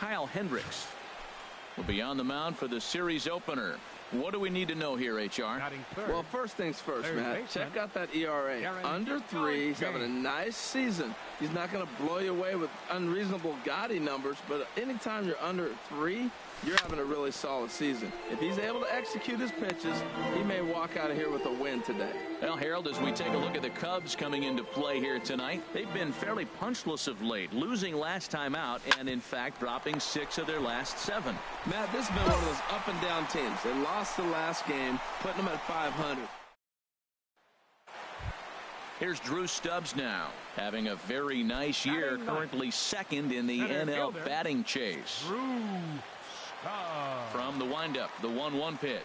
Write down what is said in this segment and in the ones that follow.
Kyle Hendricks will be on the mound for the series opener. What do we need to know here, HR? Well, first things first, Matt. Check out that ERA. Under 3. He's having a nice season. He's not going to blow you away with unreasonable gaudy numbers, but anytime you're under 3, you're having a really solid season. If he's able to execute his pitches, he may walk out of here with a win today. Well, Harold, as we take a look at the Cubs coming into play here tonight, they've been fairly punchless of late, losing last time out and, in fact, dropping 6 of their last 7. Matt, this has been one of those up-and-down teams. They lost the last game, putting them at 500. Here's Drew Stubbs now, having a very nice year, currently second in the NL batting chase. From the windup, the 1-1 pitch.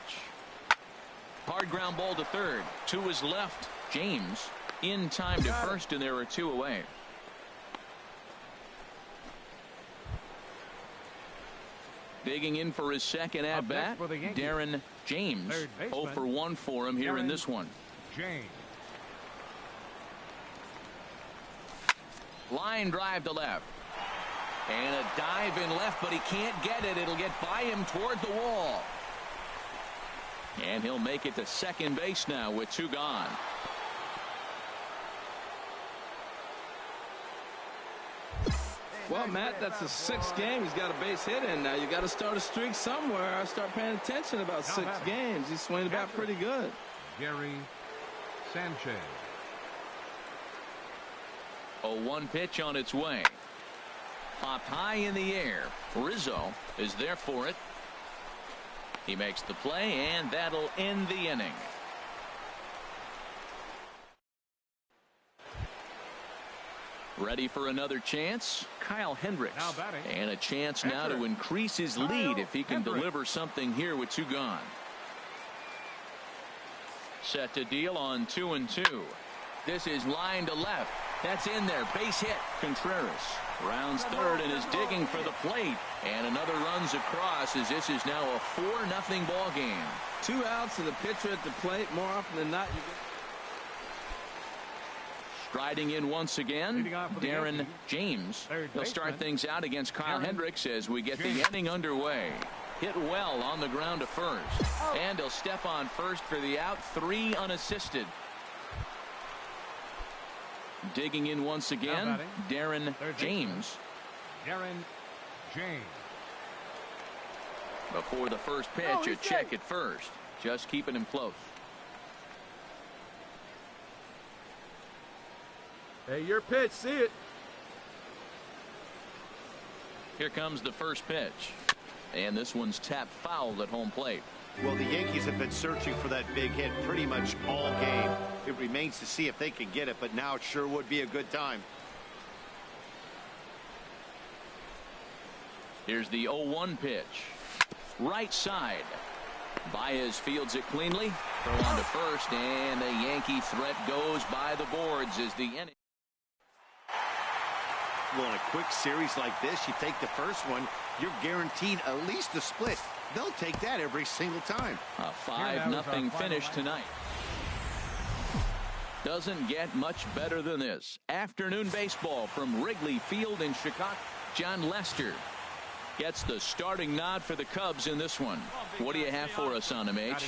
Hard ground ball to third. To his left, James in time to first, and there are 2 away. Digging in for his second at bat, Darren James. 0 for 1 for him here in this one. Line drive to left. And a dive in left, but he can't get it. It'll get by him toward the wall. And he'll make it to second base now with 2 gone. Well, Matt, that's the 6th game. He's got a base hit in now. You got to start a streak somewhere. I start paying attention about 6 games. He's swinging about pretty good. Gary Sanchez. 0-1 pitch on its way. Popped high in the air. Rizzo is there for it. He makes the play, and that'll end the inning. Ready for another chance? Kyle Hendricks. And a chance now to increase his lead if he can deliver something here with 2 gone. Set to deal on 2-2. This is line to left. That's in there. Base hit. Contreras rounds third and is digging for the plate. And another runs across as this is now a 4-0 ball game. 2 outs and the pitcher at the plate. More often than not, you get... Striding in once again, Darren James. He'll start things out against Kyle Hendricks as we get the inning underway. Hit well on the ground to first. And he'll step on first for the out. 3 unassisted. Digging in once again, Darren James. Before the first pitch, a check at first. Just keeping him close. Hey, your pitch, see it. Here comes the first pitch. And this one's tapped foul at home plate. Well, the Yankees have been searching for that big hit pretty much all game. It remains to see if they can get it, but now it sure would be a good time. Here's the 0-1 pitch. Right side. Baez fields it cleanly. Throw on to first, and the Yankee threat goes by the boards as the inning. Well, in a quick series like this, you take the first one, you're guaranteed at least a split. They'll take that every single time. A 5-0 finish tonight. Doesn't get much better than this. Afternoon baseball from Wrigley Field in Chicago. John Lester gets the starting nod for the Cubs in this one. What do you have for us on him, H?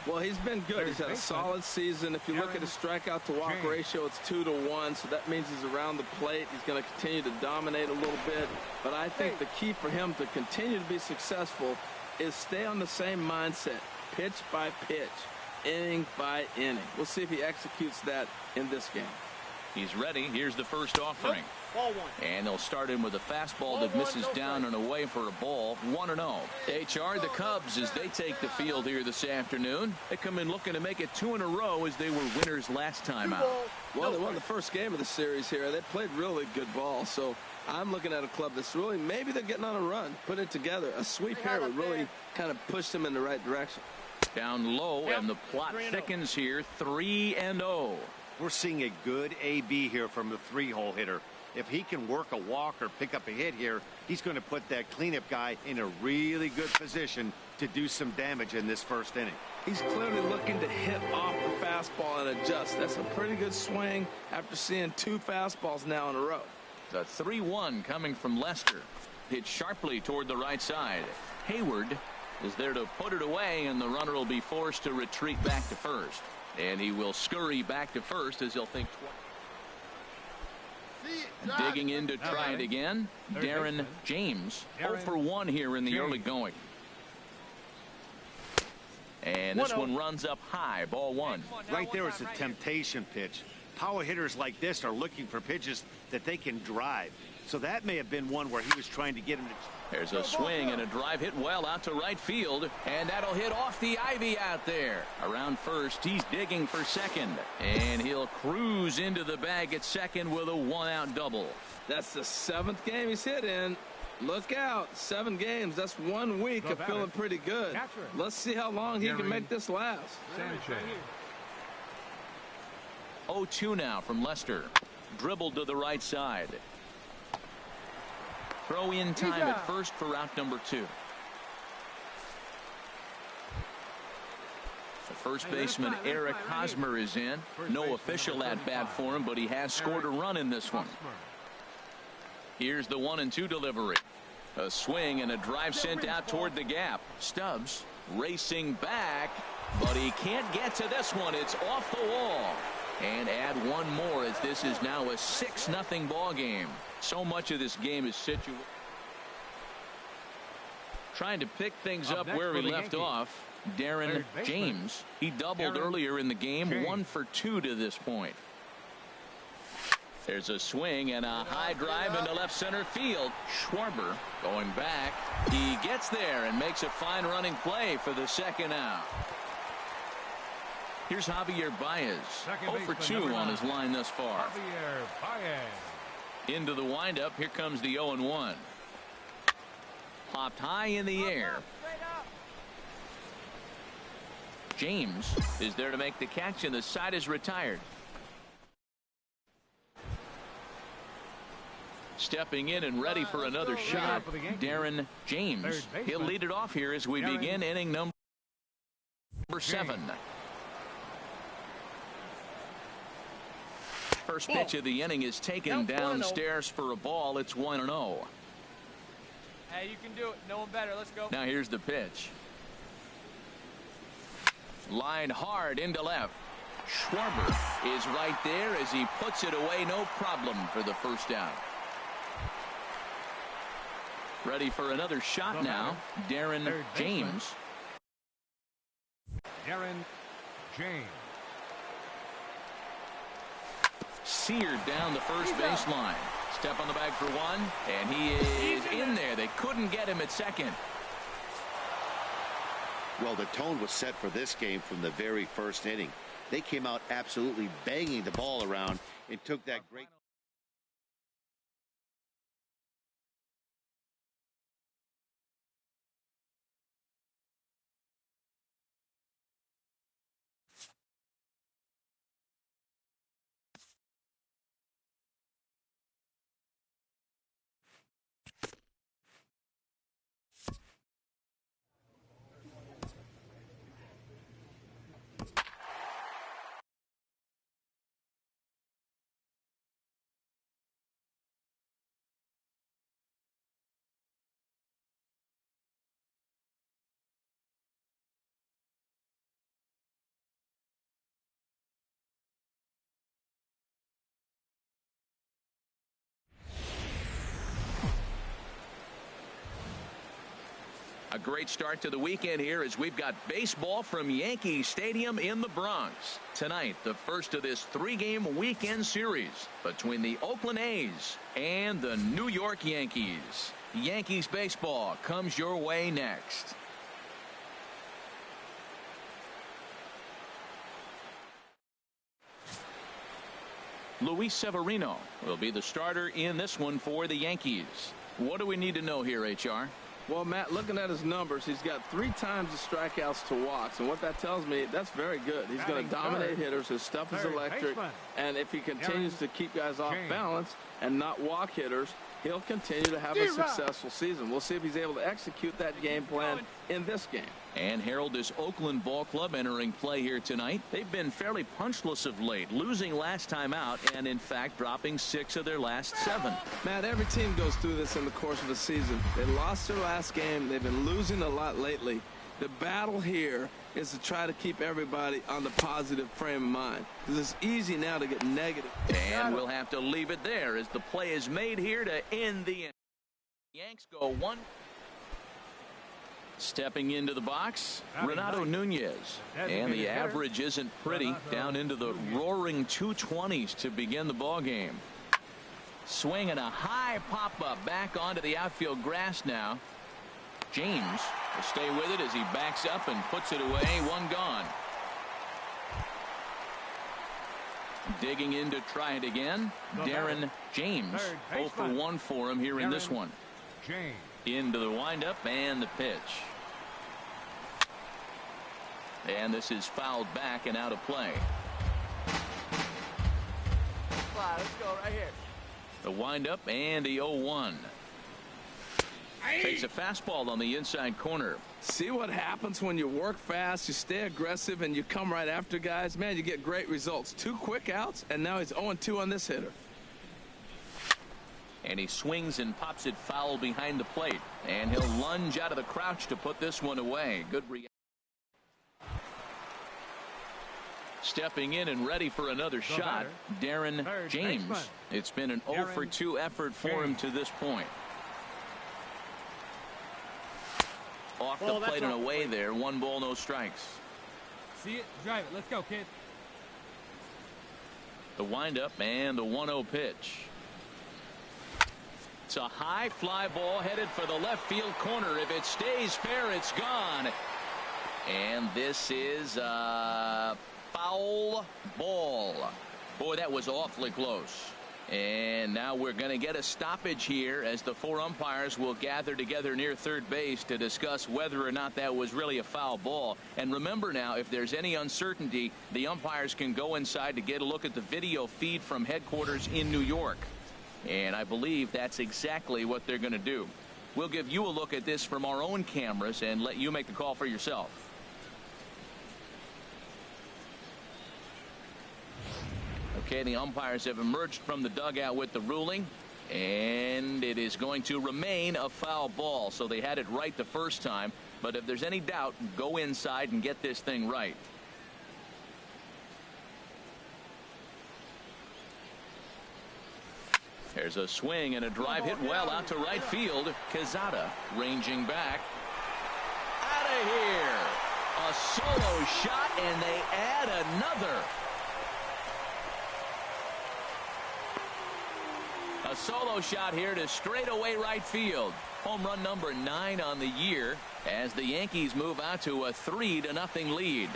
Well, he's been good. He's had a solid season. If you look at his strikeout to walk ratio, it's 2-1, so that means he's around the plate. He's going to continue to dominate a little bit. But I think the key for him to continue to be successful is stay on the same mindset, pitch by pitch, inning by inning. We'll see if he executes that in this game. He's ready. Here's the first offering. And they'll start in with a fastball that misses down and away for a ball. 1-0. HR, the Cubs, as they take the field here this afternoon, they come in looking to make it 2 in a row as they were winners last time out. Well, they won the first game of the series here. They played really good ball. So I'm looking at a club that's really, maybe they're getting on a run. Put it together. A sweep here would really kind of push them in the right direction. Down low, and the plot thickens here. 3-0. We're seeing a good AB here from the 3-hole hitter. If he can work a walk or pick up a hit here, he's going to put that cleanup guy in a really good position to do some damage in this first inning. He's clearly looking to hit off the fastball and adjust. That's a pretty good swing after seeing 2 fastballs now in a row. The 3-1 coming from Lester. hit sharply toward the right side. Hayward is there to put it away, and the runner will be forced to retreat back to first. And he will scurry back to first as he'll think twice. Digging in to try it again. Darren James 0 for 1 here in the early going. And this one runs up high, ball 1. Right there is a temptation pitch. Power hitters like this are looking for pitches that they can drive. So that may have been one where he was trying to get him to. There's a swing and a drive hit well out to right field, and that'll hit off the ivy out there. Around first, he's digging for second, and he'll cruise into the bag at second with a 1-out double. That's the 7th game he's hit in. Look out, 7 games. That's 1 week of feeling pretty good. Let's see how long he can make this last. 0-2 now from Lester. Dribbled to the right side. Throw in time at first for route number 2. The first baseman Eric Hosmer is in. No official at bat for him, but he has scored a run in this one. Here's the 1-2 delivery. A swing and a drive sent out toward the gap. Stubbs racing back, but he can't get to this one. It's off the wall. And add one more as this is now a 6-0 ball game. So much of this game is situated. Trying to pick things up where he left off. Darren James. He doubled earlier in the game. 1 for 2 to this point. There's a swing and a high drive into left center field. Schwarber going back. He gets there and makes a fine running play for the 2nd out. Here's Javier Baez. 0 for 2 on his line thus far. Into the windup. Here comes the 0-1. Popped high in the air. James is there to make the catch, and the side is retired. Stepping in and ready for another shot, Darren James. He'll lead it off here as we begin inning number 7. First pitch of the inning is taken downstairs for a ball. It's 1-0. Hey, you can do it. No one better. Let's go. Now here's the pitch. Line hard into left. Schwarber is right there as he puts it away. No problem for the 1st out. Ready for another shot now. Darren James. Darren James. Seared down the first baseline. Step on the bag for 1, and he is in there. They couldn't get him at second. Well, the tone was set for this game from the very first inning. They came out absolutely banging the ball around and took that great. A great start to the weekend here as we've got baseball from Yankee Stadium in the Bronx. Tonight, the first of this 3-game weekend series between the Oakland A's and the New York Yankees. Yankees baseball comes your way next. Luis Severino will be the starter in this one for the Yankees. What do we need to know here, HR? Well, Matt, looking at his numbers, he's got 3 times the strikeouts to walks, and what that tells me, that's very good. He's going to dominate hitters. His stuff is electric, and if he continues to keep guys off balance and not walk hitters, he'll continue to have a successful season. We'll see if he's able to execute that game plan in this game. And Harold, this Oakland ball club entering play here tonight. They've been fairly punchless of late, losing last time out and in fact dropping 6 of their last 7. Matt, every team goes through this in the course of the season. They lost their last game. They've been losing a lot lately. The battle here is to try to keep everybody on the positive frame of mind, because it's easy now to get negative. And we'll have to leave it there as the play is made here to end the inning. Yanks go 1. Stepping into the box, Renato Nunez. And the average isn't pretty, down into the roaring 220s to begin the ball game. Swing and a high pop-up back onto the outfield grass now. James will stay with it as he backs up and puts it away. 1 gone. Digging in to try it again. Darren James. 0 for 1 for him here in this one. Into the windup and the pitch. And this is fouled back and out of play. Let's go right here. The windup and the 0-1. Takes a fastball on the inside corner. See what happens when you work fast, you stay aggressive, and you come right after guys? Man, you get great results. 2 quick outs, and now he's 0-2 on this hitter. And he swings and pops it foul behind the plate. And he'll lunge out of the crouch to put this one away. Good reaction. Stepping in and ready for another shot, Darren James. It's been an 0 for 2 effort for him to this point. Off the plate and away there. 1 ball, no strikes. See it, drive it. Let's go, kid. The windup and the 1-0 pitch. It's a high fly ball headed for the left field corner. If it stays fair, it's gone. And this is a foul ball. Boy, that was awfully close. And now we're going to get a stoppage here as the 4 umpires will gather together near third base to discuss whether or not that was really a foul ball. And remember now, if there's any uncertainty, the umpires can go inside to get a look at the video feed from headquarters in New York. And I believe that's exactly what they're going to do. We'll give you a look at this from our own cameras and let you make the call for yourself. Okay, the umpires have emerged from the dugout with the ruling, and it is going to remain a foul ball. So they had it right the first time, but if there's any doubt, go inside and get this thing right. There's a swing and a drive hit well out to right field. Quezada ranging back. Out of here. A solo shot, and they add another. A solo shot here to straightaway right field. Home run number 9 on the year as the Yankees move out to a 3-0 lead.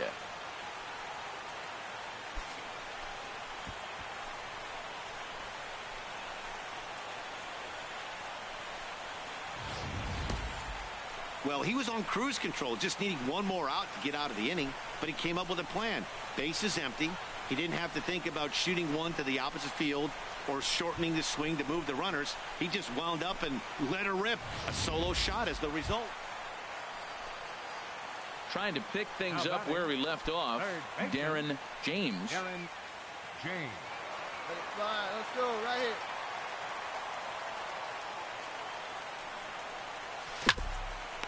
Well, he was on cruise control, just needing 1 more out to get out of the inning, but he came up with a plan. Base is empty. He didn't have to think about shooting one to the opposite field or shortening the swing to move the runners. He just wound up and let her rip. A solo shot as the result. Trying to pick things up where we left off. Darren James. James. Let it fly. Let's go right here.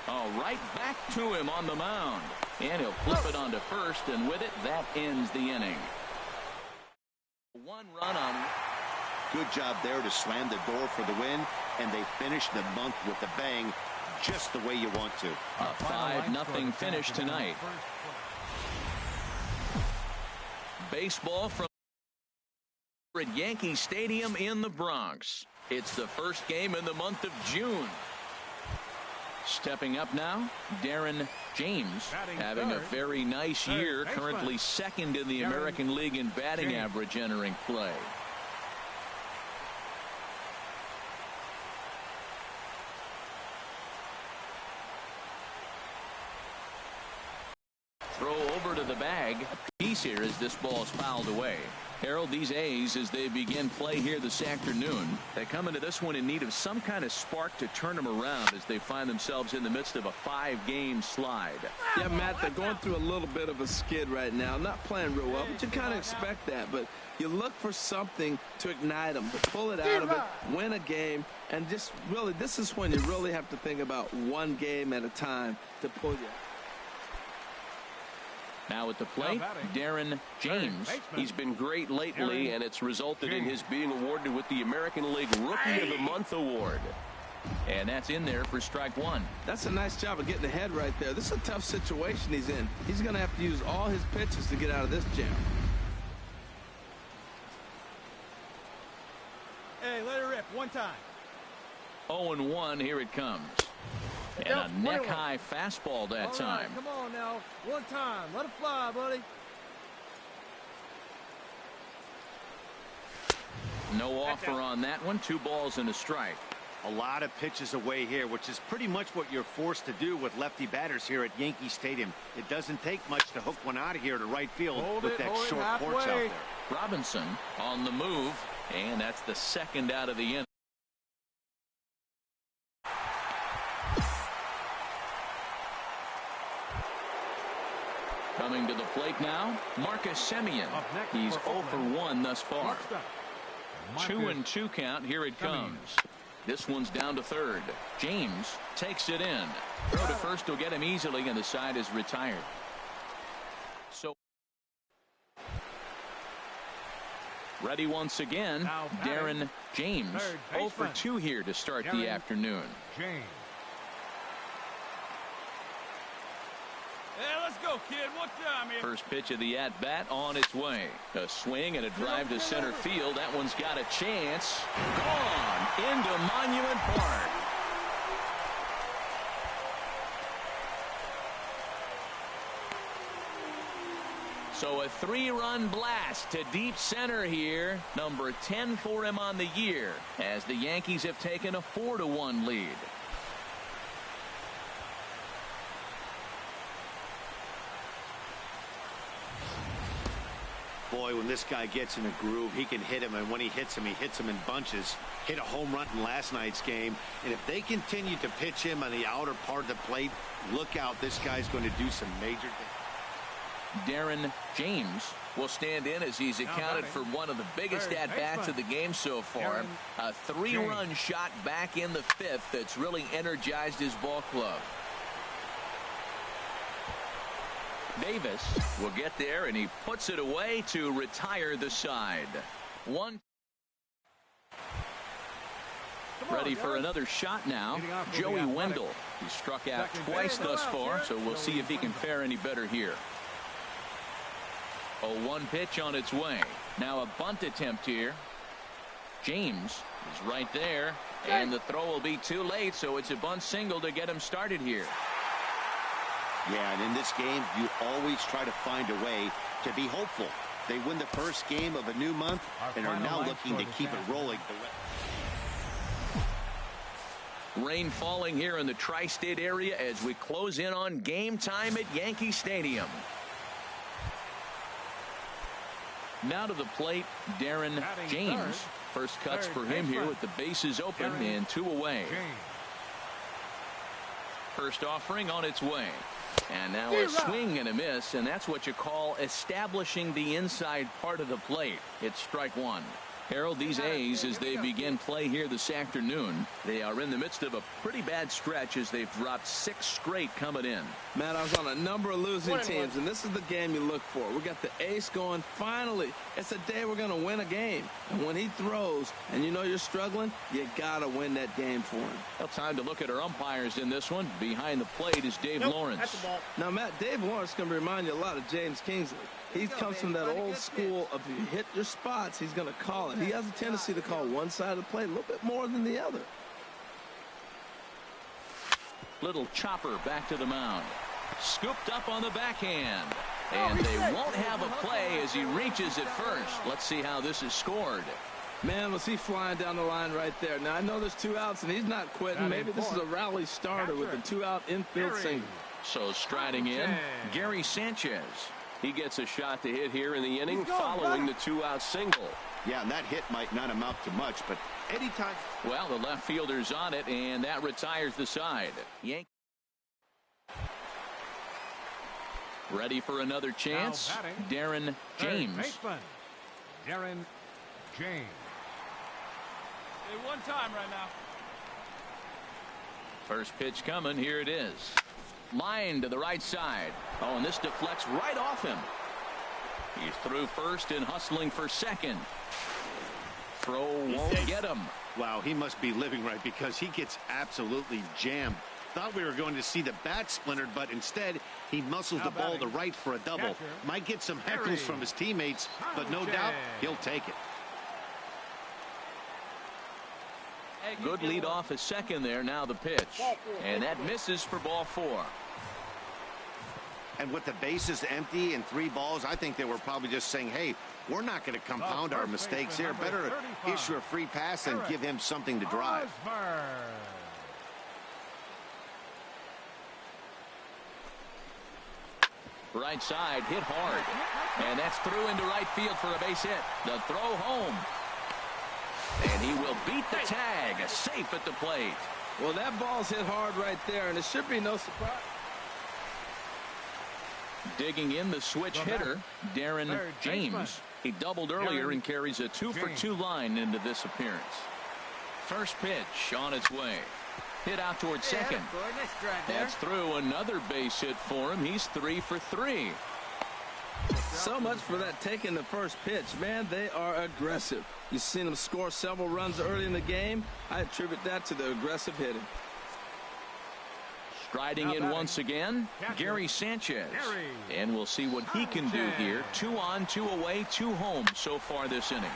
All right, back to him on the mound. And he'll flip it onto first, and with it, that ends the inning. 1 run on. Good job there to slam the door for the win, and they finished the month with a bang, just the way you want to. A 5-0 finish tonight. Baseball from at Yankee Stadium in the Bronx. It's the first game in the month of June. Stepping up now, Darren James, having a very nice year, currently 2nd in the American League in batting average entering play. Throw over to the bag. Piece here as this ball is fouled away. Harold, these A's, as they begin play here this afternoon, they come into this one in need of some kind of spark to turn them around as they find themselves in the midst of a 5-game slide. Yeah, Matt, they're going through a little bit of a skid right now. Not playing real well, but you kind of expect that. But you look for something to ignite them, to pull it out of it, win a game, and just really, this is when you really have to think about one game at a time to pull you. Now at the plate, Darren James. He's been great lately, and it's resulted in his being awarded with the American League Rookie of the Month award. And that's in there for strike one. That's a nice job of getting ahead right there. This is a tough situation he's in. He's going to have to use all his pitches to get out of this jam. Hey, let it rip one time. 0-1, here it comes. And a neck-high fastball that time. Come on now. One time. Let it fly, buddy. No offer on that one. 2 balls and a strike. A lot of pitches away here, which is pretty much what you're forced to do with lefty batters here at Yankee Stadium. It doesn't take much to hook one out of here to right field with that short porch out there. Robinson on the move, and that's the second out of the inning. Coming to the plate now, Marcus Semien. He's 0 for 1 thus far. 2-2 count. Here it comes. This one's down to third. James takes it in. Throw to first will get him easily, and the side is retired. So ready once again, Darren James. 0 for 2 here to start the afternoon. Hey, let's go, kid. One time here. First pitch of the at-bat on its way. A swing and a drive to center field. That one's got a chance. Gone into Monument Park. So a 3-run blast to deep center here. Number 10 for him on the year, as the Yankees have taken a 4-1 lead. Boy, when this guy gets in a groove, he can hit him, and when he hits him in bunches. Hit a home run in last night's game, and if they continue to pitch him on the outer part of the plate, look out, this guy's going to do some major damage. Darren James will stand in as he's accounted for one of the biggest at-bats of the game so far. A 3-run shot back in the 5th that's really energized his ball club. Davis will get there, and he puts it away to retire the side. Ready for another shot now. Joey Wendell. He struck out twice thus far, so we'll see if he can fare any better here. 0-1 pitch on its way. Now a bunt attempt here. James is right there, and the throw will be too late, so it's a bunt single to get him started here. Yeah, and in this game, you always try to find a way to be hopeful. They win the first game of a new month and are now looking to keep it rolling. Rain falling here in the tri-state area as we close in on game time at Yankee Stadium. Now to the plate, Darren James. First cuts for him here with the bases open and 2 away. First offering on its way. And now a swing and a miss, and that's what you call establishing the inside part of the plate. It's strike one. Harold, these A's, as they begin play here this afternoon, they are in the midst of a pretty bad stretch as they've dropped 6 straight coming in. Matt, I was on a number of losing teams, and this is the game you look for. We got the ace going. Finally, it's a day we're going to win a game. And when he throws, and you know you're struggling, you got to win that game for him. Well, time to look at our umpires in this one. Behind the plate is Dave Lawrence. Now, Matt, Dave Lawrence is going to remind you a lot of James Kingsley. He comes from that old school of you hit your spots, he's going to call it. He has a tendency to call one side of the plate a little bit more than the other. Little chopper back to the mound. Scooped up on the backhand. And they won't have a play as he reaches at first. Let's see how this is scored. Man, was he flying down the line right there. Now, I know there's 2 outs, and he's not quitting. Maybe this is a rally starter with a 2-out infield single. So striding in, Gary Sanchez. He gets a shot to hit here in the inning following the 2-out single. Yeah, and that hit might not amount to much, but anytime. Well, the left fielder's on it, and that retires the side. Yankees ready for another chance. Darren James. Baseman, Darren James. Hey, one time right now. First pitch coming. Here it is. Line to the right side. Oh, and this deflects right off him. He's through first and hustling for second. Throw won't get him. Wow, he must be living right because he gets absolutely jammed. Thought we were going to see the bat splintered, but instead he muscles the ball to right for a double. Might get some heckles from his teammates, but no doubt he'll take it. Good lead off at second there. Now the pitch. And that misses for ball 4. And with the bases empty and 3 balls, I think they were probably just saying, hey, we're not going to compound our mistakes here. Better issue a free pass and give him something to drive. Right side hit hard. And that's through into right field for a base hit. The throw home. And he will beat the tag. Safe at the plate. Well, that ball's hit hard right there, and it should be no surprise. Digging in the switch hitter, Darren James. He doubled earlier and carries a 2-for-2 line into this appearance. First pitch on its way. Hit out towards second. That's through. Another base hit for him. He's 3 for 3. So much for that taking the first pitch. Man, they are aggressive. You've seen them score several runs early in the game. I attribute that to the aggressive hitting. Striding in once again, Gary Sanchez. And we'll see what he can do here. 2 on, 2 away, 2 home so far this inning.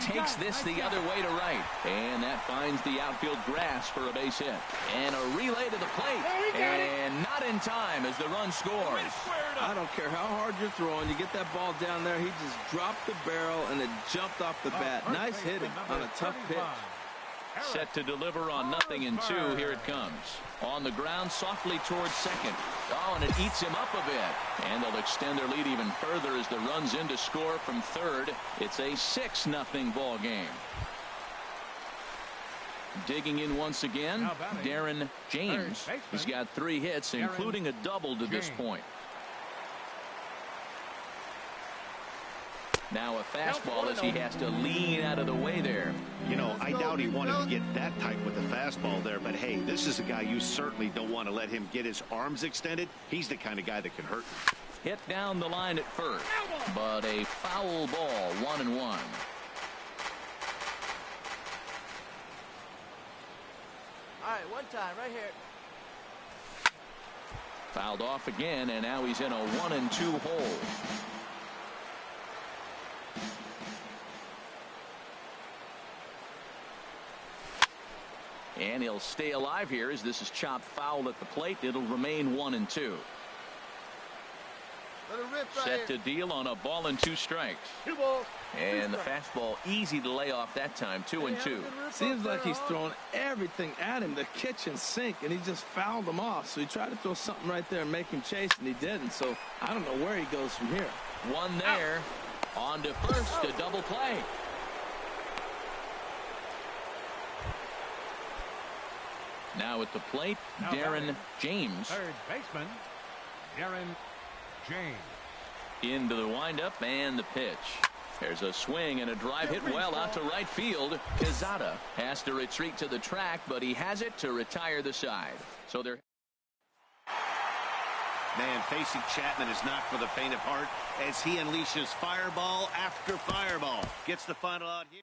Takes this the other way to right. And that finds the outfield grass for a base hit. And a relay to the plate. And not in time as the run scores. I don't care how hard you're throwing. You get that ball down there. He just dropped the barrel and it jumped off the bat. Nice hitting on a tough pitch. Set to deliver on 0-2. Here it comes. On the ground, softly towards second. Oh, and it eats him up a bit. And they'll extend their lead even further as the run's in to score from third. It's a 6-0 ball game. Digging in once again, Darren James. He's got 3 hits, including a double to this point. Now a fastball as he has to lean out of the way there. You know, I doubt he wanted to get that tight with the fastball there, but hey, this is a guy you certainly don't want to let him get his arms extended. He's the kind of guy that can hurt you. Hit down the line at first, but a foul ball, 1-1. All right, one time right here. Fouled off again, and now he's in a 1-2 hole. And he'll stay alive here as this is chopped foul at the plate. It'll remain 1-2. Set to deal on a ball and 2 strikes. 2 balls. And the fastball easy to lay off that time. 2-2. Seems like he's throwing everything at him, the kitchen sink, and he just fouled him off. So he tried to throw something right there and make him chase, and he didn't. So I don't know where he goes from here. One there. On to first, a double play. Now at the plate, Darren James. Third baseman, Darren James. Into the windup and the pitch. There's a swing and a drive hit well out to right field. Quezada has to retreat to the track, but he has it to retire the side. So they're. Man, facing Chapman is not for the faint of heart as he unleashes fireball after fireball. Gets the final out here.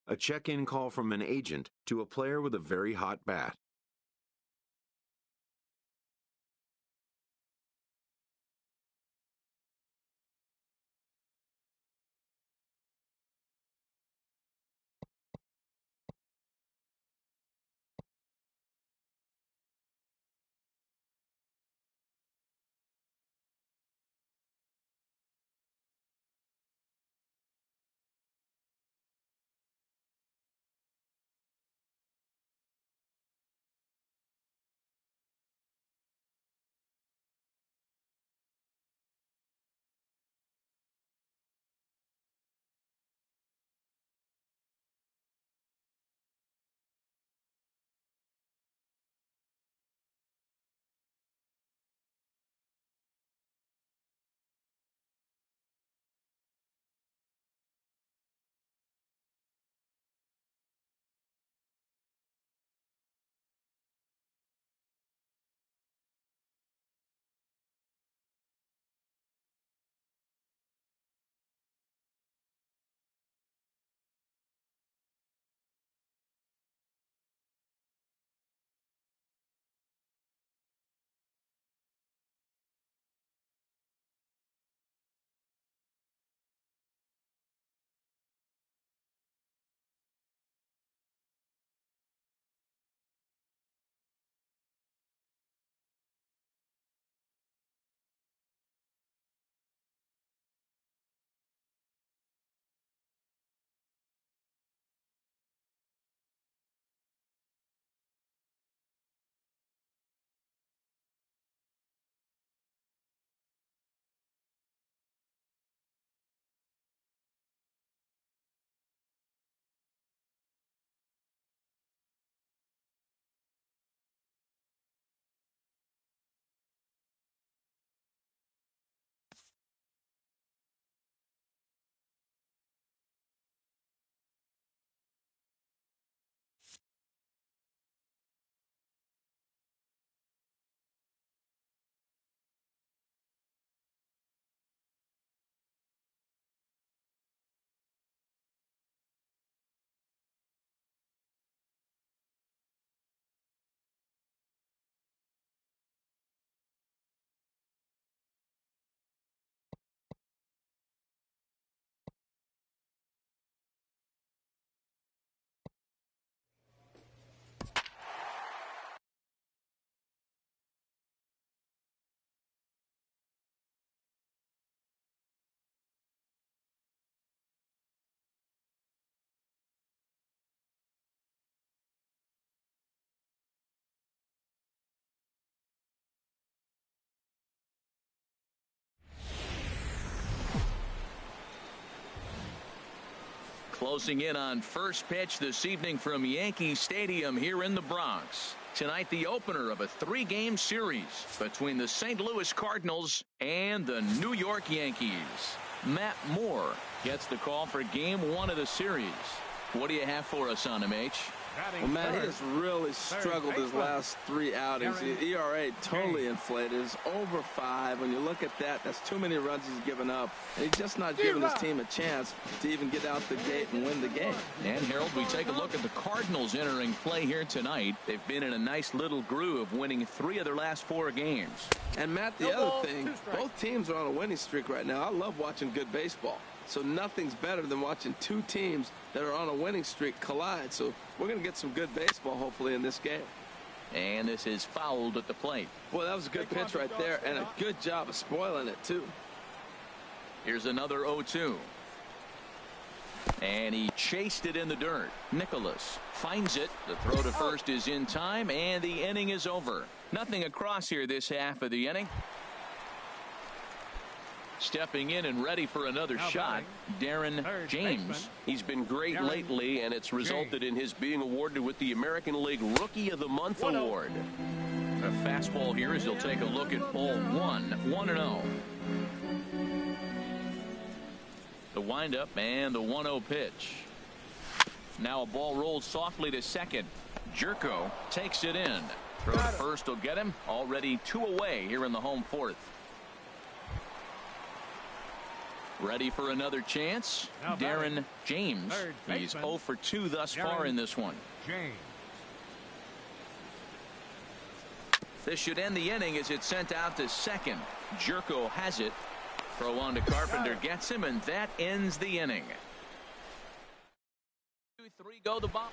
A check-in call from an agent to a player with a very hot bat. Closing in on first pitch this evening from Yankee Stadium here in the Bronx. Tonight, the opener of a 3-game series between the St. Louis Cardinals and the New York Yankees. Matt Moore gets the call for game 1 of the series. What do you have for us on him, H? Well, Matt, he has really struggled his last 3 outings. The ERA totally inflated. It's over 5. When you look at that, that's too many runs he's given up. And he's just not giving his team a chance to even get out the gate and win the game. And, Harold, we take a look at the Cardinals entering play here tonight. They've been in a nice little groove, winning 3 of their last 4 games. And, Matt, the other thing, both teams are on a winning streak right now. I love watching good baseball. So nothing's better than watching 2 teams that are on a winning streak collide. So we're going to get some good baseball, hopefully, in this game. And this is fouled at the plate. Well, that was a good pitch right there, and a good job of spoiling it, too. Here's another 0-2. And he chased it in the dirt. Nicholas finds it. The throw to first is in time, and the inning is over. Nothing across here this half of the inning. Stepping in and ready for another shot, Darren James. He's been great lately, and it's resulted in his being awarded with the American League Rookie of the Month award. A fastball here as he'll take a look at ball 1, 1-0. The windup and the 1-0 pitch. Now a ball rolls softly to second. Jerko takes it in. Throw to first will get him. Already 2 away here in the home 4th. Ready for another chance. Darren James. He's 0 for 2 thus far in this one. This should end the inning as it's sent out to second. Jerko has it. Throw on to Carpenter, gets him, and that ends the inning. 2-3 go the bottom.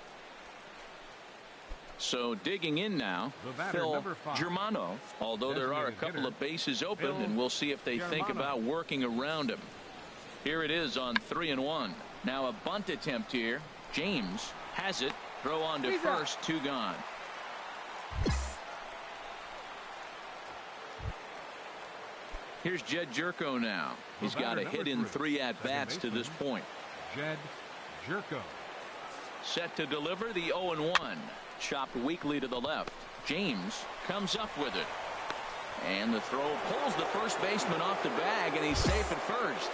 So digging in now, Phil Germano, although there are a couple of bases open, and we'll see if they think about working around him. Here it is on 3-1. Now a bunt attempt here. James has it. Throw on to first. 2 gone. Here's Jed Jerko now. He's got a hit in 3 at-bats to this point. Jed Jerko. Set to deliver the 0-1. Chopped weakly to the left. James comes up with it. And the throw pulls the first baseman off the bag, and he's safe at first.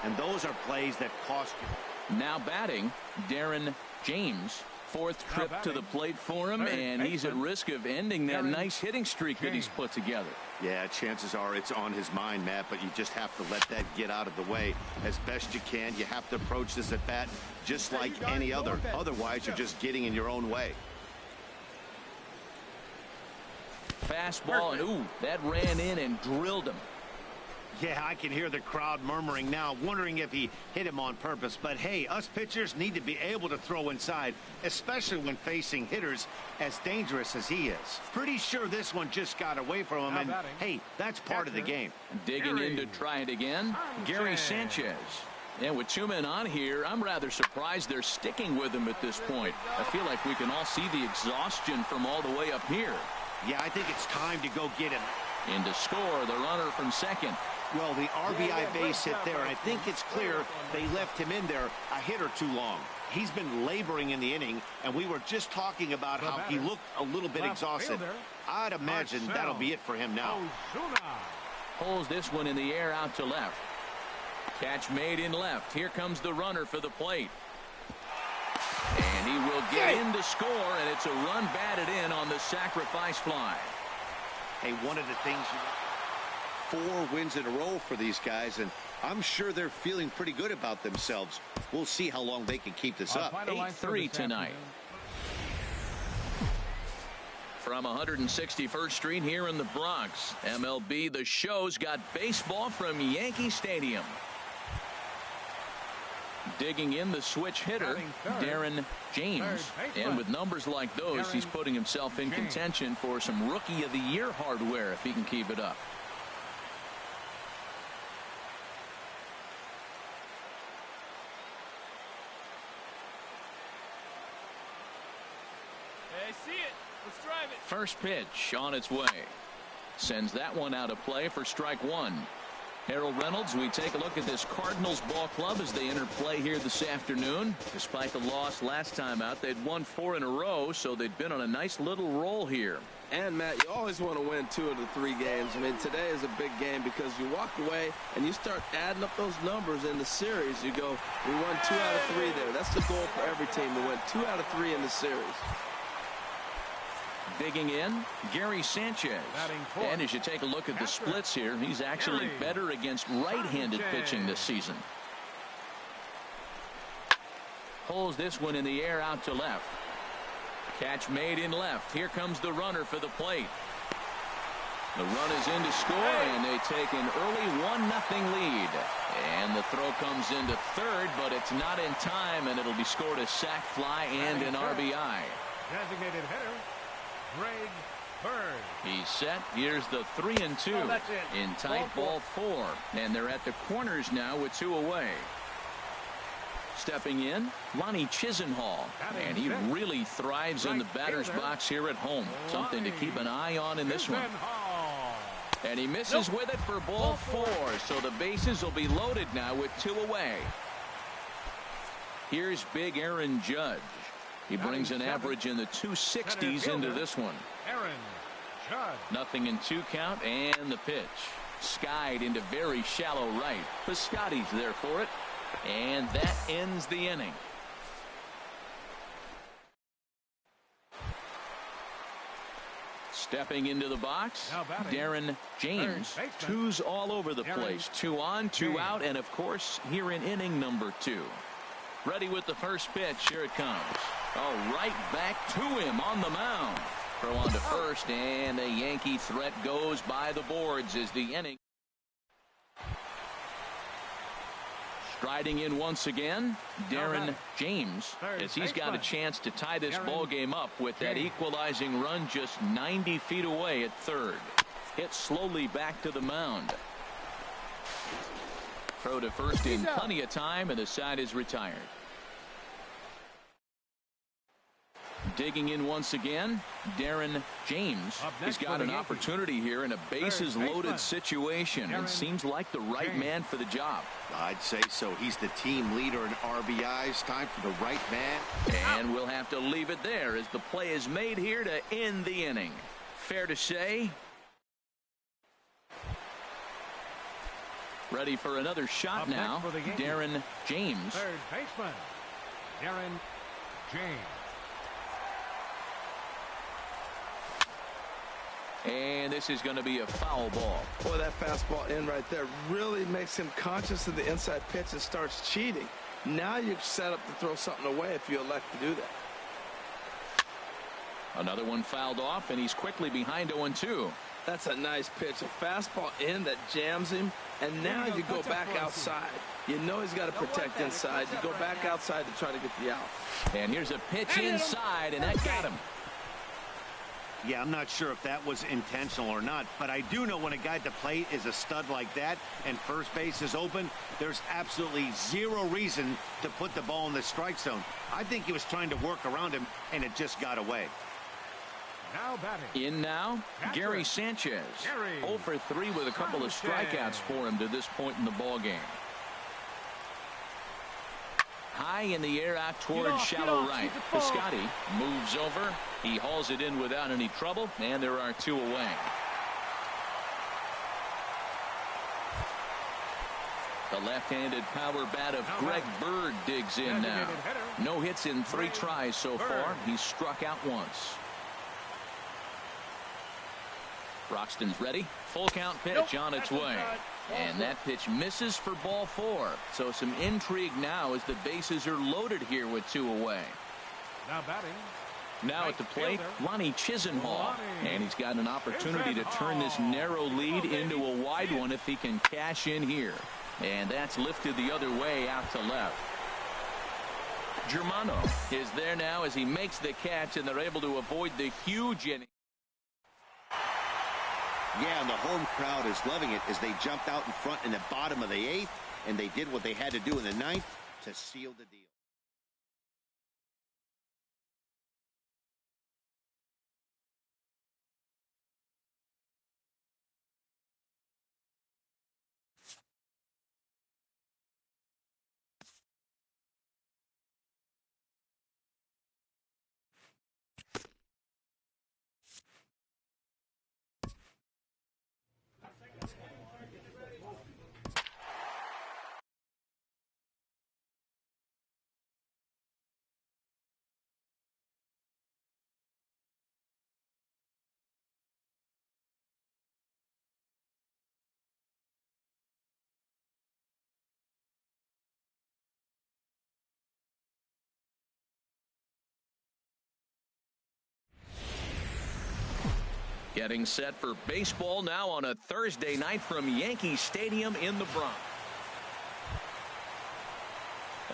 And those are plays that cost you. Now batting, Darren James. 4th trip to the plate for him, and he's at risk of ending that nice hitting streak that he's put together. Yeah, chances are it's on his mind, Matt, but you just have to let that get out of the way as best you can. You have to approach this at bat just like any other. Otherwise, you're just getting in your own way. Fastball, and ooh, that ran in and drilled him. Yeah, I can hear the crowd murmuring now, wondering if he hit him on purpose. But hey, us pitchers need to be able to throw inside, especially when facing hitters as dangerous as he is. Pretty sure this one just got away from him, and hey, that's part of the game. Digging in to try it again, Gary Sanchez. And with 2 men on here, I'm rather surprised they're sticking with him at this point. I feel like we can all see the exhaustion from all the way up here. Yeah, I think it's time to go get him. In to score, the runner from second. Well, the RBI base hit there, and I think it's clear they left him in there a hit or 2 long. He's been laboring in the inning, and we were just talking about how he looked a little bit exhausted. I'd imagine that'll be it for him now. Pulls this one in the air out to left. Catch made in left. Here comes the runner for the plate. And he will get in to score, and it's a run batted in on the sacrifice fly. Hey, one of the things 4 wins in a row for these guys, and I'm sure they're feeling pretty good about themselves. We'll see how long they can keep this up. 8-3 tonight. From 161st Street here in the Bronx, MLB The Show's got baseball from Yankee Stadium. Digging in the switch hitter, Darren James. And with numbers like those, he's putting himself in contention for some Rookie of the Year hardware if he can keep it up. First pitch on its way. Sends that one out of play for strike 1. Harold Reynolds, we take a look at this Cardinals ball club as they enter play here this afternoon. Despite the loss last time out, they'd won 4 in a row, so they'd been on a nice little roll here. And, Matt, you always want to win 2 of the 3 games. I mean, today is a big game because you walk away and you start adding up those numbers in the series. You go, we won 2 out of 3 there. That's the goal for every team, to win 2 out of 3 in the series. Digging in, Gary Sanchez. And as you take a look at the splits here, he's actually better against right-handed pitching this season. Pulls this one in the air out to left. Catch made in left. Here comes the runner for the plate. The run is in to score, and they take an early 1-0 lead. And the throw comes into third, but it's not in time, and it'll be scored a sac fly and an RBI. Designated hitter, Greg Bird. He's set. Here's the 3-2 in tight ball 4. And they're at the corners now with 2 away. Stepping in, Lonnie Chisenhall. And he really thrives in the batter's box here at home. Something to keep an eye on in this one. And he misses with it for ball 4. So the bases will be loaded now with 2 away. Here's big Aaron Judge. He brings an average in the 260s into this one. Aaron Judge. Nothing in 2 count, and the pitch. Skied into very shallow right. Piscotty's there for it. And that ends the inning. Stepping into the box, Darren James. 2s all over the place. 2 on, 2 out, and of course, here in inning number 2. Ready with the first pitch. Here it comes. Oh, right back to him on the mound. Throw on to first, and the Yankee threat goes by the boards as the inning. Striding in once again, Darren James, as he's got a chance to tie this ball game up with that equalizing run just 90 feet away at third. Hit slowly back to the mound. Throw to first in plenty of time, and the side is retired. Digging in once again, Darren James. He's got an opportunity here in a bases loaded situation and seems like the right man for the job. I'd say so. He's the team leader in RBIs. Time for the right man. And we'll have to leave it there as the play is made here to end the inning. Fair to say. Ready for another shot now, Darren James. Third baseman, Darren James. And this is going to be a foul ball. Boy, that fastball in right there really makes him conscious of the inside pitch and starts cheating. Now you're set up to throw something away if you elect to do that. Another one fouled off, and he's quickly behind 0-2. That's a nice pitch. A fastball in that jams him, and now you go back outside. You know he's got to protect inside. You go back outside to try to get the out. And here's a pitch inside, and that got him. Yeah, I'm not sure if that was intentional or not, but I do know when a guy at the plate is a stud like that and first base is open, there's absolutely zero reason to put the ball in the strike zone. I think he was trying to work around him, and it just got away. Now batting. In now, Gary Sanchez. 0 for 3 with a couple of strikeouts for him to this point in the ball game. High in the air out toward shallow right. Piscotty moves over. He hauls it in without any trouble, and there are 2 away. The left-handed power bat of Greg Bird digs in now. No hits in 3 tries so far. He's struck out once. Broxton's ready. Full count pitch on its way. And that pitch misses for ball 4. So some intrigue now as the bases are loaded here with 2 away. Now batting. Now at the plate, Lonnie Chisenhall. And he's got an opportunity to turn this narrow lead into a wide one if he can cash in here. And that's lifted the other way out to left. Germano is there now as he makes the catch, and they're able to avoid the huge inning. Yeah, and the home crowd is loving it as they jumped out in front in the bottom of the 8th, and they did what they had to do in the 9th to seal the deal. Getting set for baseball now on a Thursday night from Yankee Stadium in the Bronx.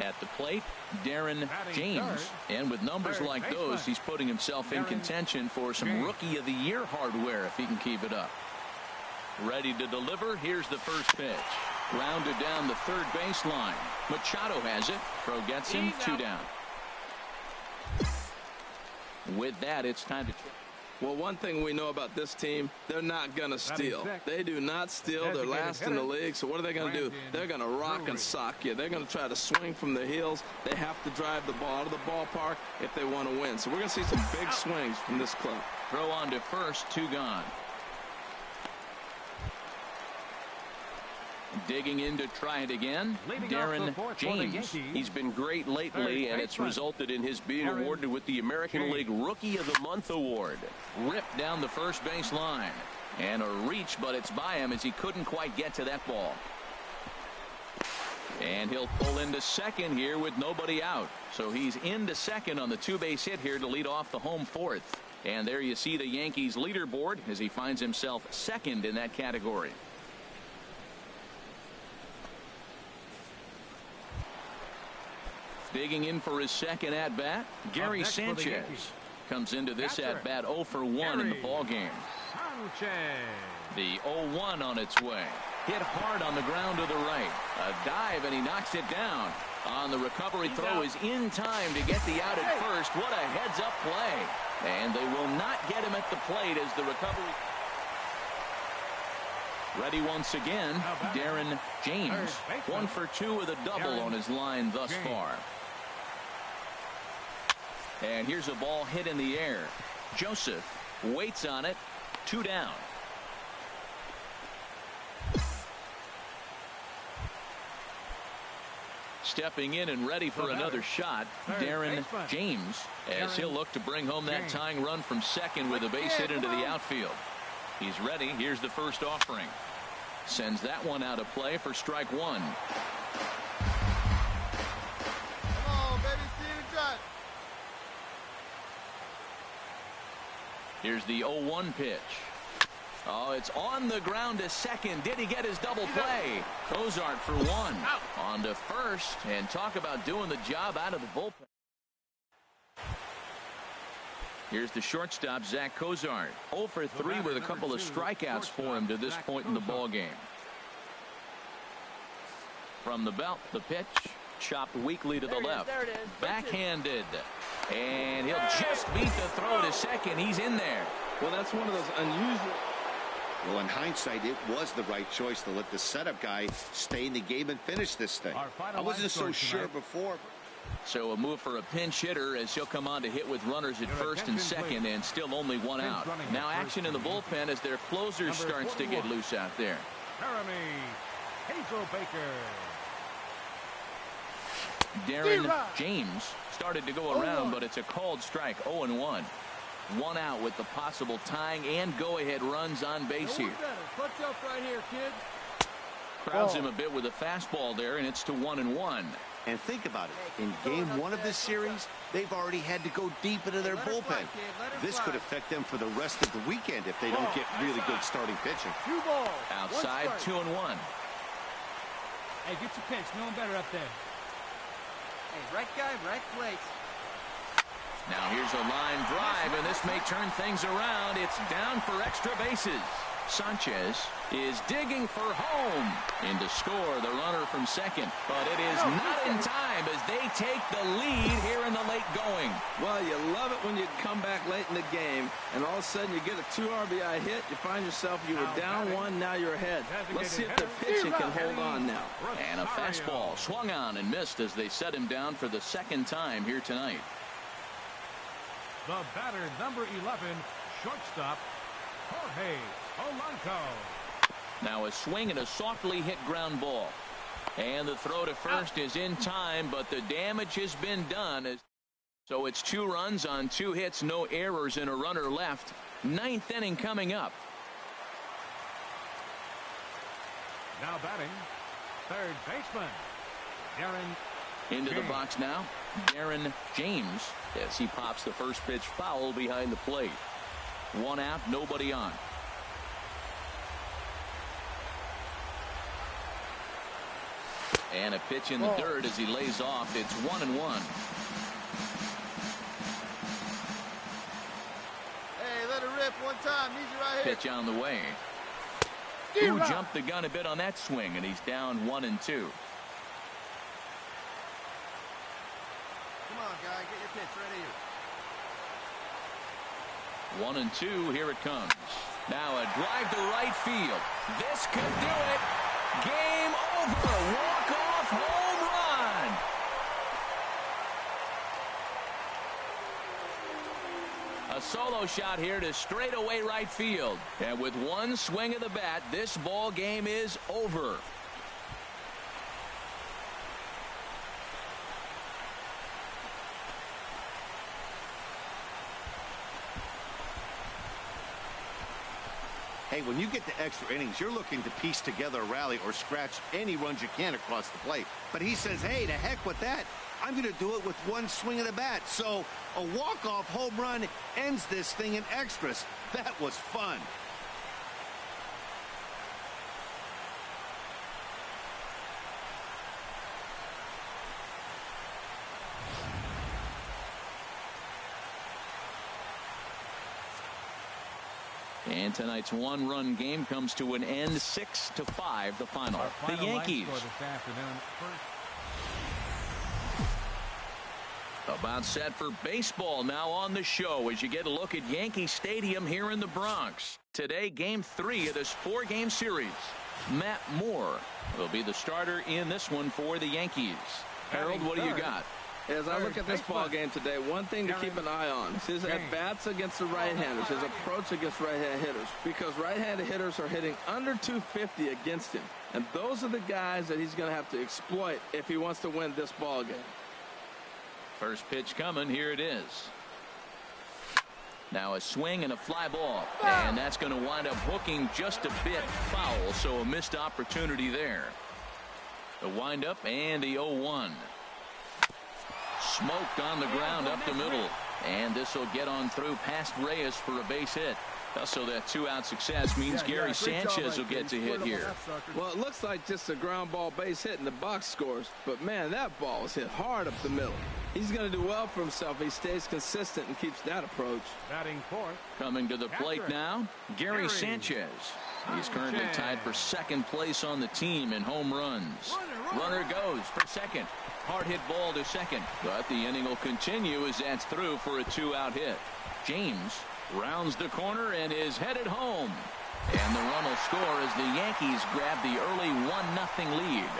At the plate, Darren James. And with numbers like those, he's putting himself in contention for some Rookie of the Year hardware if he can keep it up. Ready to deliver. Here's the first pitch. Grounded down the third baseline. Machado has it. Crow gets him. 2 down. With that, it's time to check. Well, one thing we know about this team, they're not going to steal. They do not steal. They're last in the league. So what are they going to do? They're going to rock and sock you. They're going to try to swing from the heels. They have to drive the ball to the ballpark if they want to win. So we're going to see some big swings from this club. Throw on to first. 2 gone. Digging in to try it again, Darren James. He's been great lately, and it's resulted in his being awarded with the American League Rookie of the Month award. Ripped down the first base line. And a reach, but it's by him as he couldn't quite get to that ball. And he'll pull into second here with nobody out. So he's into second on the 2-base hit here to lead off the home fourth. And there you see the Yankees leaderboard as he finds himself second in that category. Digging in for his second at-bat, Gary Sanchez comes into this at-bat 0 for 1 in the ballgame. The 0-1 on its way. Hit hard on the ground to the right. A dive, and he knocks it down. On the recovery throw is in time to get the out at first. What a heads-up play. And they will not get him at the plate as the recovery. Ready once again, Darren James. 1 for 2 with a double on his line thus far. And here's a ball hit in the air. Joseph waits on it. 2 down. Stepping in and ready for another shot, Darren James, as he'll look to bring home that tying run from second with a base hit into the outfield. He's ready. Here's the first offering. Sends that one out of play for strike 1. Come on, baby, see you got. Here's the 0-1 pitch. Oh, it's on the ground to second. Did he get his double play? Cozart for 1. On to first, and talk about doing the job out of the bullpen. Here's the shortstop, Zach Cozart. 0 for 3 with a couple of strikeouts for him to this point in the ballgame. From the belt, the pitch. Chopped weakly to the left. Backhanded. And he'll just beat the throw to second. He's in there. Well, that's one of those unusual. Well, in hindsight, it was the right choice to let the setup guy stay in the game and finish this thing. I wasn't so sure before. So a move for a pinch hitter as he'll come on to hit with runners at first and second, and still only 1 out. Now action in the bullpen as their closer starts to get loose out there. Darren James started to go around, but it's a called strike. 0-1. 1 out with the possible tying and go-ahead runs on base here. Crowds him a bit with a fastball there, and it's to 1-1. And think about it. In game 1 of this series, they've already had to go deep into their bullpen. This could affect them for the rest of the weekend if they don't get really good starting pitching. Outside, 2-1. Hey, get your pitch. No one better up there. Hey, right guy, right place. Now here's a line drive, and this may turn things around. It's down for extra bases. Sanchez is digging for home. In to score the runner from second, but it is not in time as they take the lead here in the late going. Well, you love it when you come back late in the game, and all of a sudden you get a 2 RBI hit. You find yourself, you were down 1, now you're ahead. Let's see if the pitching can hold on now. And a fastball swung on and missed as they set him down for the second time here tonight. The batter, number 11, shortstop, Jorge Polanco. Now a swing and a softly hit ground ball. And the throw to first is in time, but the damage has been done. So it's 2 runs on 2 hits, no errors, and a runner left. 9th inning coming up. Now batting, third baseman, Darren Into the box now, Darren James, as he pops the first pitch foul behind the plate. One out, nobody on. And a pitch in the dirt as he lays off. It's 1-1. Hey, let it rip one time. Need you right here. Pitch on the way. Who jumped the gun a bit on that swing, and he's down 1-2. Come on, guy. Get your pitch right here. 1-2. Here it comes. Now a drive to right field. This could do it. Game over. Walk-off home run. A solo shot here to straightaway right field. And with one swing of the bat, this ball game is over. Hey, when you get to extra innings, you're looking to piece together a rally or scratch any runs you can across the plate. But he says, hey, to heck with that. I'm going to do it with one swing of the bat. So a walk-off home run ends this thing in extras. That was fun. And tonight's one-run game comes to an end, 6-5, the final. The Yankees about set for baseball now on the show as you get a look at Yankee Stadium here in the Bronx. Today, Game 3 of this 4-game series. Matt Moore will be the starter in this one for the Yankees. Harold, what do you got? As I look at this ball game today, one thing to keep an eye on is his at-bats against the right-handers, his approach against right-hand hitters, because right-handed hitters are hitting under 250 against him, and those are the guys that he's going to have to exploit if he wants to win this ball game. First pitch coming. Here it is. Now a swing and a fly ball, and that's going to wind up hooking just a bit foul, so a missed opportunity there. The windup and the 0-1. Smoked on the ground up the middle, and this will get on through past Reyes for a base hit. So that two-out success means Gary Sanchez will get to hit here. Well, it looks like just a ground ball base hit and the box scores, but man, that ball was hit hard up the middle. He's going to do well for himself if he stays consistent and keeps that approach. Batting fourth. Coming to the plate now, Gary Sanchez. He's currently tied for second place on the team in home runs. Runner goes for second. Hard hit ball to second, but the inning will continue as that's through for a two-out hit. James rounds the corner and is headed home. And the run will score as the Yankees grab the early 1-0 lead.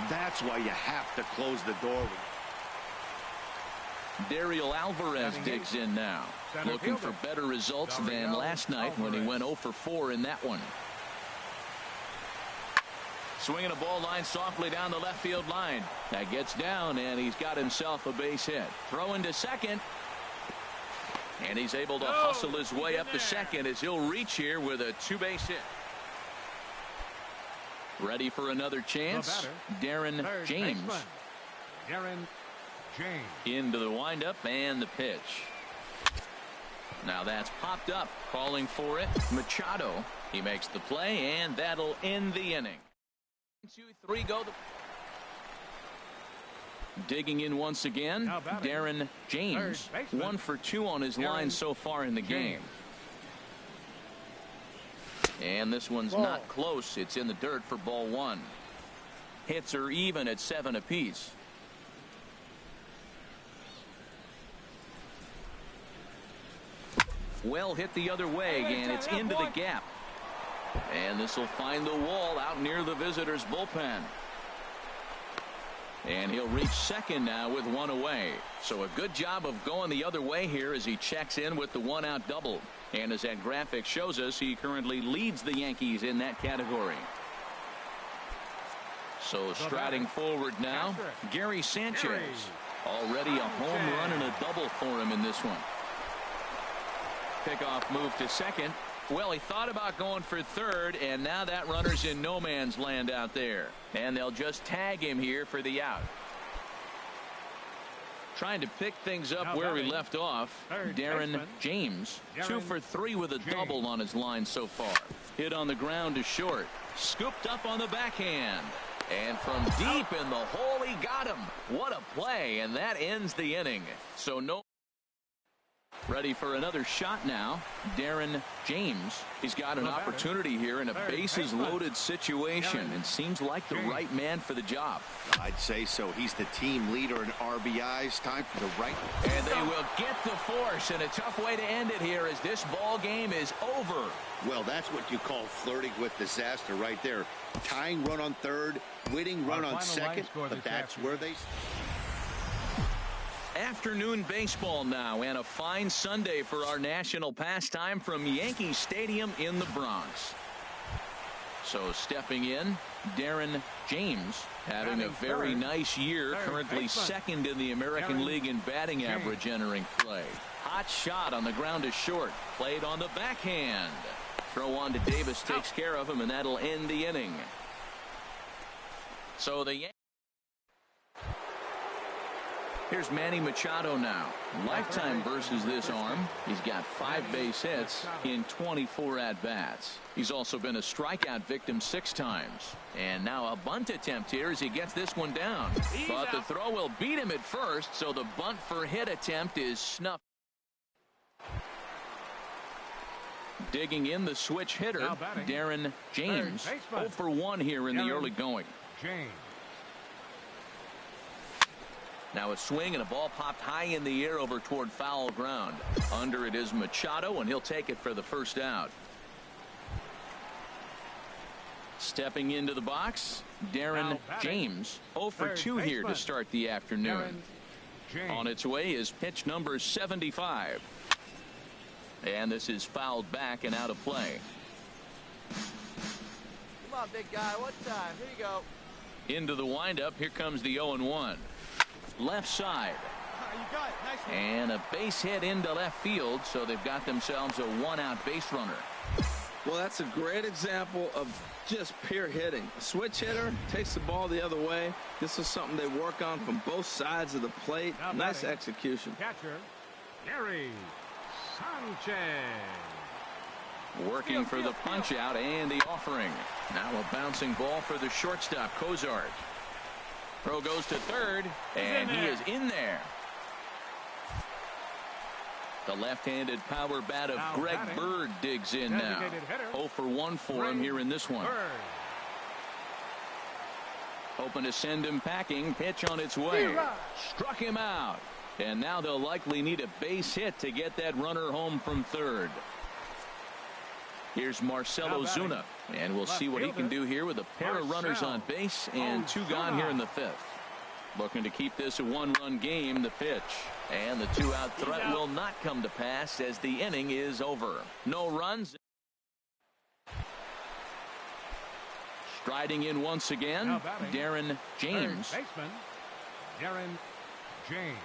That's why you have to close the door. Dariel Alvarez digs in now, looking for better results than last night when he went 0 for 4 in that one. Swinging a ball line softly down the left field line. That gets down, and he's got himself a base hit. Throwing to second. And he's able to hustle his way up to second as he'll reach here with a two-base hit. Ready for another chance. Darren James. Darren James. Into the windup and the pitch. Now that's popped up. Calling for it. Machado. He makes the play, and that'll end the inning. 1, 2, 3, go. Digging in once again, Darren James. 1 for 2 on his line so far in the game. And this one's not close. It's in the dirt for ball 1. Hits are even at 7 apiece. Well hit the other way, and it's into the gap. And this will find the wall out near the visitors' bullpen. And he'll reach second now with 1 away. So a good job of going the other way here as he checks in with the 1-out double. And as that graphic shows us, he currently leads the Yankees in that category. So striding forward now, Gary Sanchez. Already a home run and a double for him in this one. Pickoff move to second. Well, he thought about going for third, and now that runner's in no man's land out there. And they'll just tag him here for the out. Trying to pick things up where he left off. Darren James, 2 for 3 with a double on his line so far. Hit on the ground to short. Scooped up on the backhand. And from deep in the hole, he got him. What a play, and that ends the inning. So no. Ready for another shot now. Darren James. He's got an opportunity here in a bases-loaded situation and seems like the right man for the job. I'd say so. He's the team leader in RBIs. Time for the right. And they will get the force, and a tough way to end it here as this ball game is over. Well, that's what you call flirting with disaster right there. Tying run on third, winning run on second, but that's where they... Afternoon baseball now, and a fine Sunday for our national pastime from Yankee Stadium in the Bronx. So stepping in, Darren James having a very nice year, currently second in the American League in batting average entering play. Hot shot on the ground to short, played on the backhand. Throw on to Davis takes care of him, and that'll end the inning. So the Yankees. Here's Manny Machado now. Lifetime versus this arm. He's got 5 base hits in 24 at-bats. He's also been a strikeout victim 6 times. And now a bunt attempt here as he gets this one down. But the throw will beat him at first, so the bunt for hit attempt is snuffed. Digging in the switch hitter, Darren James. 0 for 1 here in the early going. Now a swing and a ball popped high in the air over toward foul ground. Under it is Machado, and he'll take it for the first out. Stepping into the box, Darren James. 0 for 2 here to start the afternoon. On its way is pitch number 75. And this is fouled back and out of play. Come on, big guy. One time. Here you go. Into the windup. Here comes the 0-1. Left side. You got it. Nice one. And a base hit into left field, so they've got themselves a 1-out base runner. Well, that's a great example of just pure hitting. A switch hitter takes the ball the other way. This is something they work on from both sides of the plate. Nice execution. Catcher, Gary Sanchez. Working for the punch out and the offering. Now a bouncing ball for the shortstop, Cozart. Throw goes to third, and he is in there. The left-handed power bat of Greg Bird digs in now. 0 for 1 for him here in this one. Hoping to send him packing. Pitch on its way. Struck him out. And now they'll likely need a base hit to get that runner home from third. Here's Marcell Ozuna, and we'll see what he can do here with a pair of runners on base and 2 gone here in the 5th. Looking to keep this a 1-run game. The pitch, and the 2-out threat will not come to pass as the inning is over. No runs. Striding in once again, Darren James. Baseman, Darren James.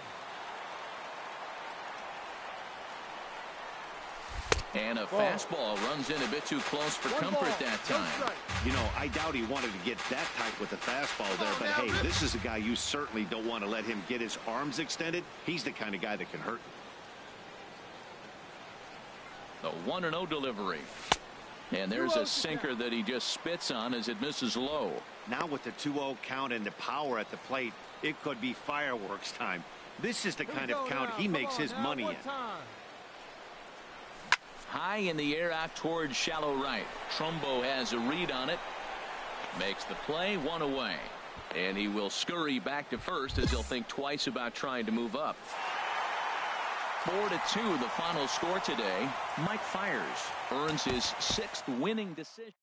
And a fastball runs in a bit too close for comfort that time. You know, I doubt he wanted to get that tight with the fastball there, but hey, this is a guy you certainly don't want to let him get his arms extended. He's the kind of guy that can hurt. The 1-0 delivery. And there's a sinker that he just spits on as it misses low. Now with the 2-0 count and the power at the plate, it could be fireworks time. This is the kind of count he makes his money in. High in the air out towards shallow right. Trumbo has a read on it. Makes the play, 1 away. And he will scurry back to first as he'll think twice about trying to move up. 4-2 the final score today. Mike Fiers earns his 6th winning decision.